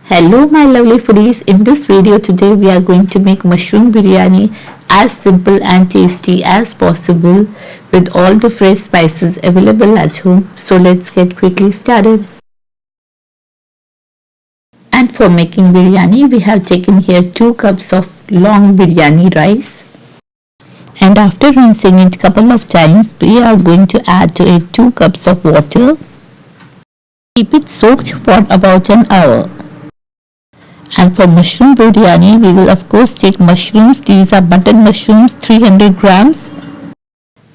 Hello my lovely foodies, in this video today we are going to make mushroom biryani as simple and tasty as possible with all the fresh spices available at home. So let's get quickly started. And for making biryani we have taken here 2 cups of long biryani rice. And after rinsing it couple of times we are going to add to it 2 cups of water. Keep it soaked for about an hour. And for mushroom biryani, we will of course take mushrooms. These are button mushrooms, 300 grams.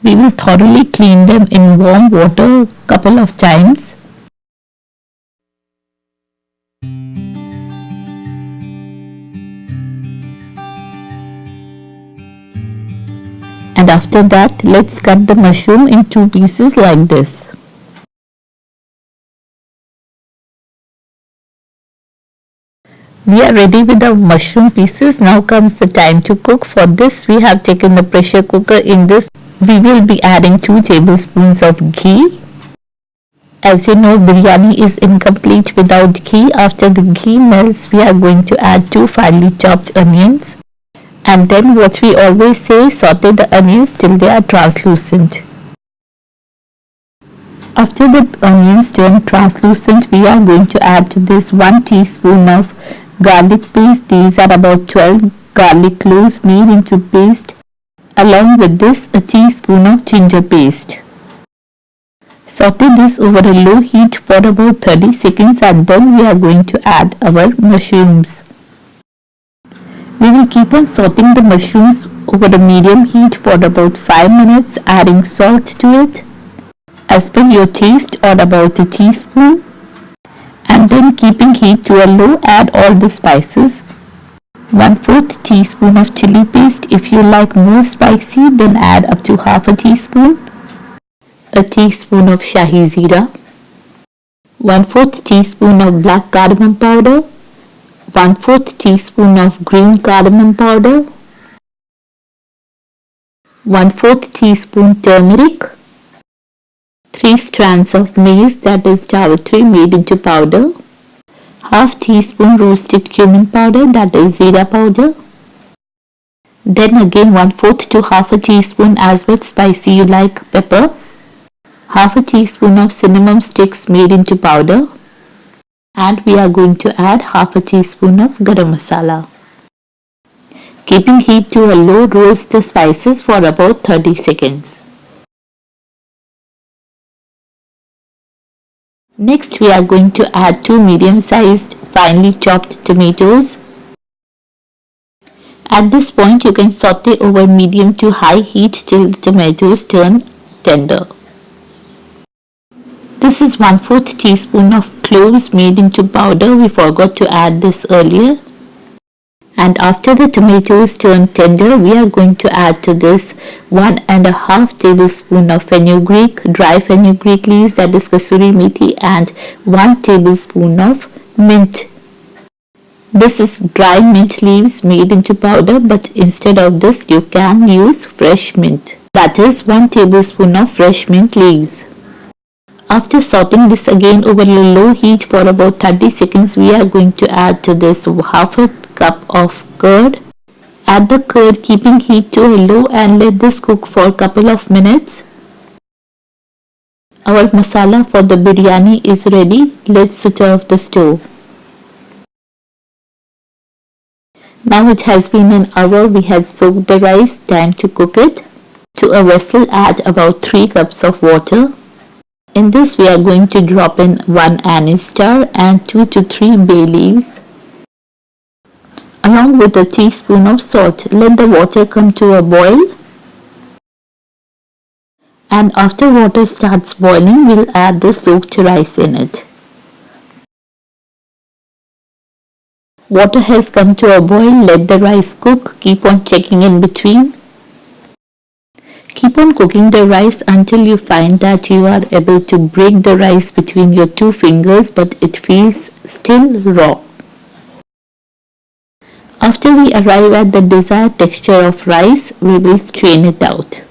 We will thoroughly clean them in warm water couple of times. And after that, let's cut the mushroom in 2 pieces like this. We are ready with our mushroom pieces. Now comes the time to cook. For this we have taken the pressure cooker. In this we will be adding 2 tablespoons of ghee. As you know, biryani is incomplete without ghee. After the ghee melts, we are going to add 2 finely chopped onions. And then what we always say, saute the onions till they are translucent. After the onions turn translucent, we are going to add to this 1 teaspoon of garlic paste. These are about 12 garlic cloves made into paste. Along with this, a teaspoon of ginger paste. Saute this over a low heat for about 30 seconds and then we are going to add our mushrooms. We will keep on sauteing the mushrooms over a medium heat for about 5 minutes, adding salt to it as per your taste or about a teaspoon. And then keeping heat to a low, add all the spices. 1/4 teaspoon of chilli paste. If you like more spicy, then add up to half a teaspoon. A teaspoon of Shahi Zeera. 1/4 teaspoon of black cardamom powder. 1/4 teaspoon of green cardamom powder. 1/4 teaspoon turmeric. 3 strands of mace, that is Javitri, made into powder. Half teaspoon roasted cumin powder, that is Zeera powder. Then again 1/4 to half a teaspoon as with spicy you like pepper. Half a teaspoon of cinnamon sticks made into powder. And we are going to add half a teaspoon of garam masala. Keeping heat to a low, roast the spices for about 30 seconds. Next we are going to add 2 medium-sized finely chopped tomatoes. At this point you can saute over medium to high heat till the tomatoes turn tender. This is 1/4 teaspoon of cloves made into powder. We forgot to add this earlier. And after the tomatoes turn tender, we are going to add to this 1.5 tablespoon of fenugreek, dry fenugreek leaves, that is Kasoori methi, and 1 tablespoon of mint. This is dry mint leaves made into powder, but instead of this you can use fresh mint. That is 1 tablespoon of fresh mint leaves. After sauteing this again over a low heat for about 30 seconds, we are going to add to this half a cup of curd. Add the curd keeping heat to a low and let this cook for a couple of minutes. Our masala for the biryani is ready. Let's switch off the stove. Now it has been an hour. We have soaked the rice. Time to cook it. To a vessel add about 3 cups of water. In this we are going to drop in 1 anise star and 2 to 3 bay leaves, along with a teaspoon of salt. Let the water come to a boil. And after water starts boiling, we'll add the soaked rice in it. Water has come to a boil. Let the rice cook. Keep on checking in between. Keep on cooking the rice until you find that you are able to break the rice between your 2 fingers, but it feels still raw. After we arrive at the desired texture of rice, we will strain it out.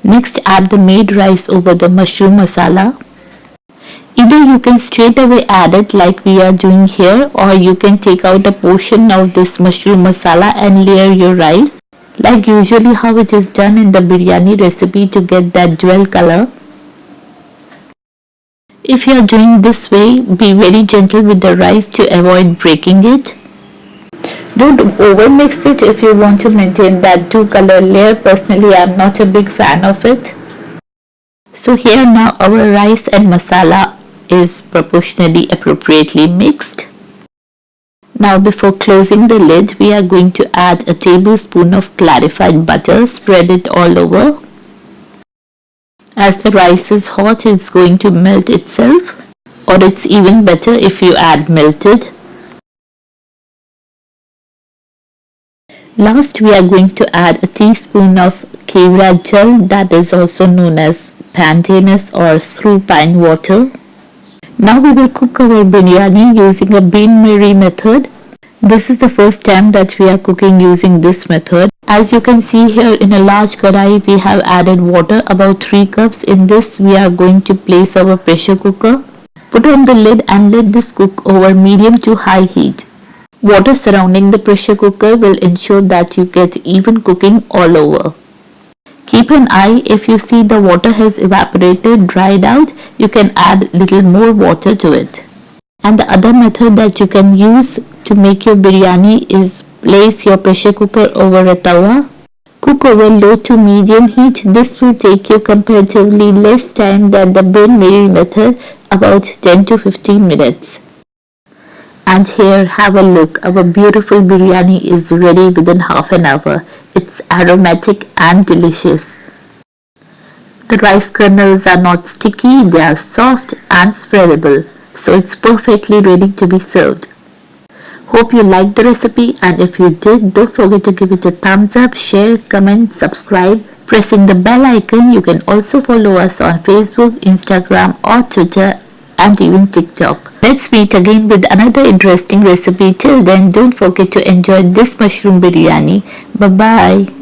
Next, add the made rice over the mushroom masala. Either you can straight away add it like we are doing here, or you can take out a portion of this mushroom masala and layer your rice, like usually how it is done in the biryani recipe to get that jewel color. If you are doing this way, be very gentle with the rice to avoid breaking it. Don't overmix it if you want to maintain that two-color layer. Personally, I am not a big fan of it. So here now our rice and masala is proportionally appropriately mixed. Now before closing the lid, we are going to add a tablespoon of clarified butter. Spread it all over. As the rice is hot, it's going to melt itself, or it's even better if you add melted. Last, we are going to add a teaspoon of Kevda Jal, that is also known as Pandanus or Screwpine water. Now we will cook our biryani using a bain-marie method. This is the first time that we are cooking using this method. As you can see here, in a large karai we have added water, about 3 cups. In this we are going to place our pressure cooker. Put on the lid and let this cook over medium to high heat. Water surrounding the pressure cooker will ensure that you get even cooking all over. Keep an eye, if you see the water has evaporated, dried out, you can add little more water to it. And the other method that you can use to make your biryani is place your pressure cooker over a tawa. Cook over low to medium heat. This will take you comparatively less time than the bain-marie method, about 10 to 15 minutes. And here, have a look. Our beautiful biryani is ready within half an hour. It's aromatic and delicious. The rice kernels are not sticky, they are soft and spreadable. So it's perfectly ready to be served. Hope you liked the recipe, and if you did, don't forget to give it a thumbs up, share, comment, subscribe. Pressing the bell icon, you can also follow us on Facebook, Instagram or Twitter and even TikTok. Let's meet again with another interesting recipe. Till then, don't forget to enjoy this mushroom biryani. Bye bye.